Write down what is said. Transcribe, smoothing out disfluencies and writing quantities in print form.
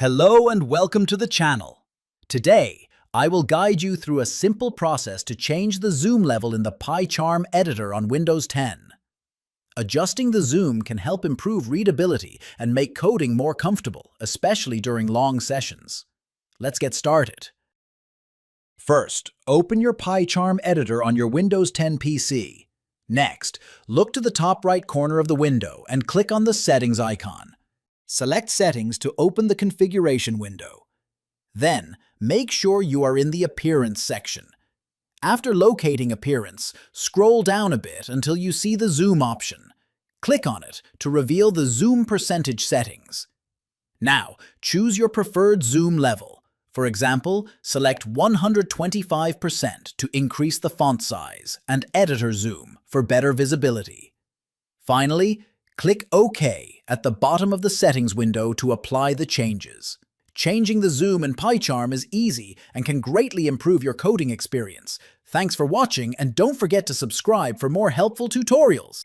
Hello and welcome to the channel. Today, I will guide you through a simple process to change the zoom level in the PyCharm editor on Windows 10. Adjusting the zoom can help improve readability and make coding more comfortable, especially during long sessions. Let's get started. First, open your PyCharm editor on your Windows 10 PC. Next, look to the top right corner of the window and click on the Settings icon. Select Settings to open the configuration window. Then, make sure you are in the Appearance section. After locating Appearance, scroll down a bit until you see the Zoom option. Click on it to reveal the zoom percentage settings. Now, choose your preferred zoom level. For example, select 125% to increase the font size and editor zoom for better visibility. Finally, click OK at the bottom of the settings window to apply the changes. Changing the zoom in PyCharm is easy and can greatly improve your coding experience. Thanks for watching, and don't forget to subscribe for more helpful tutorials.